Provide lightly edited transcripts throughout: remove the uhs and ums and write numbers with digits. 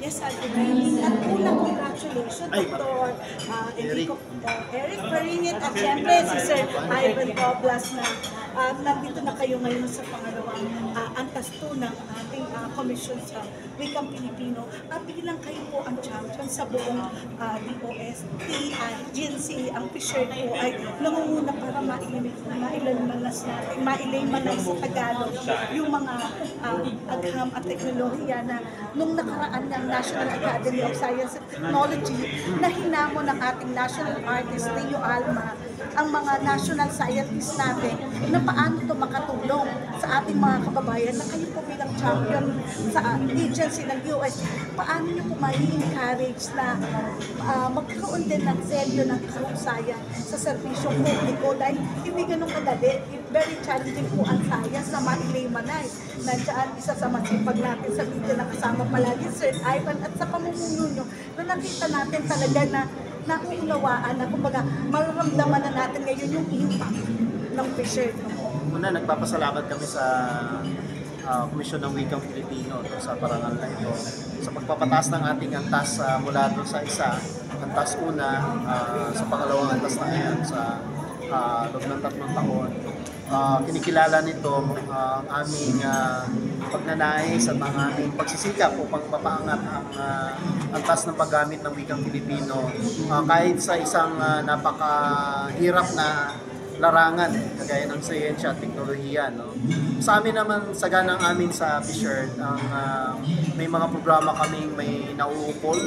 Yes, good evening. At una, congratulations, Dr. Eric Paringit at siyempre si Sir Ivan Roblas na nandito na kayo ngayon sa pangalawang antas 2 ng ating komisyon sa Wikang Pilipino. Bilang kayo po ang champion sa buong DOST agency. Ang Fisher po ay nangunguna para mailaymanas sa Tagalog yung mga agham at teknolohiya na nung nakaraan ng National Academy of Science and Technology na hinamo ng ating national artist Leo Alma ang mga national scientists natin na paano ito makatulong sa ating mga kababayan na kayo po bilang champion sa agency ng US. Paano nyo po mai-encourage na magkaroon din ng seryo ng kahusayan sa serbisyong publiko dahil hindi ganun kadali. Very challenging po ang science na ma-laymanay. Nandiyan isa sa masipag natin sa video na kasama palagi Sir Ivan at sa pamumuno nyo na nakita natin talaga na nauunawaan na kumbaga mararamdaman na natin ngayon yung impact ng Fisher. Una, nagpapasalamat kami sa Komisyon ng Wikang Pilipino sa parangal na ito. Sa pagpapataas ng ating antas mula doon sa isa, antas una, sa pangalawang antas na ngayon sa loob ng 3 taon. Kinikilala nito ang aming pagnanais at ang aming pagsisikap upang mapaangat ang antas ng paggamit ng wikang Pilipino kahit sa isang napakahirap na larangan kagaya ng siyensya at teknolohiya. No? Sa amin naman, saganang amin sa Fisher, may mga programa kaming may nauukol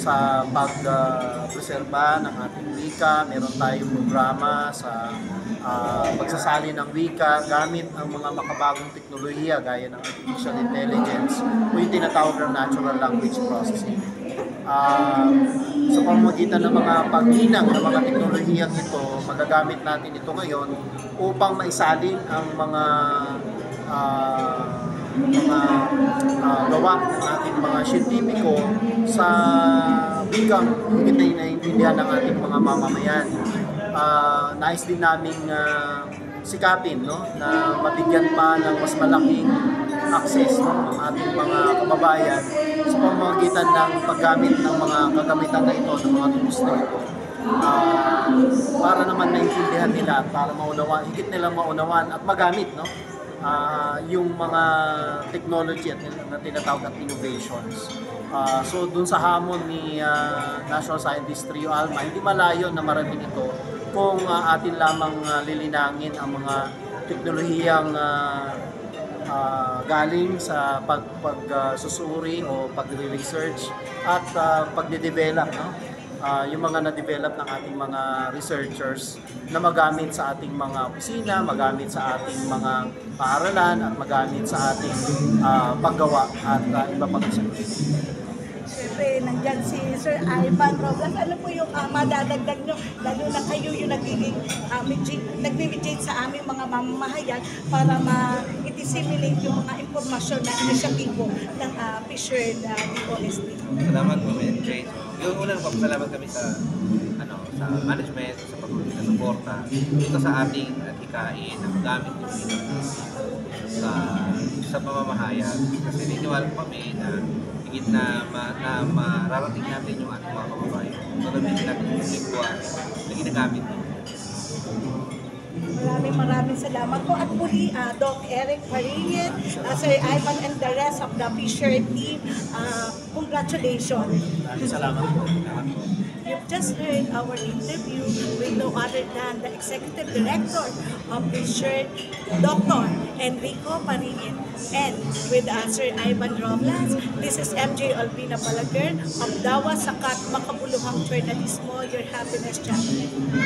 sa pag-preserba ng ating wika. Meron tayong programa sa pagsasali ng wika gamit ang mga makabagong teknolohiya gaya ng artificial intelligence o yung tinatawag ng natural language processing. Sa pamamagitan ng mga paglinang ng mga teknolohiyang ito, magagamit natin ito ngayon upang maisalin ang mga gawa ng ating mga siyentipiko sa bigang higit na naiintindihan ng ating mga mamamayan. Nais din naming sikapin, no, na mabigyan pa ng mas malaking access ng ating mga kababayan sa pamamagitan ng paggamit ng mga kagamitan na ito, ng mga tools na ito. Para naman naintindihan nila, para maunawaan, higit nilang maunawaan at magamit, no, yung mga technology na tinatawag at innovations. So dun sa hamon ni National Scientist Leo Alma, hindi malayo na marating ito kung atin lamang lilinangin ang mga teknolohiyang galing sa pagsusuri o pagre-research at pagde-develop, no? Yung mga na-develop ng ating mga researchers na magamit sa ating mga opisina, magamit sa ating mga paaralan at magamit sa ating paggawa at iba pang service. Siyempre, nandyan si Sir Ivan Roblas. Ano po yung madadagdag nyo, lalo na kayo yung nag-mediate sa aming mga mamamahayan para ma-disseminate yung mga impormasyon na inisyatibo ng Fisher na DOST. Salamat po, MJ. Yung unang papasalamat kami sa management, sa pagkulit na suporta dito sa ating hikain ang gamit ng sa pamamahayan. Kasi niniwala kami na higit na mararating natin yung ating mga kababayan. Gagamitin natin yung lingkuan na ginagamit nito. Maraming salamat po. At muli, Doc Eric Paringit, Sir Ivan and the rest of the Fisher team, congratulations. Salamat po. You've just heard our interview with no other than the Executive Director of Fisher, Dr. Enrico Paringit, and with Sir Ivan Roblas. This is MJ Albina Balaguer of Dawa Sakat Makabuluhang Journalismo, your happiness channel.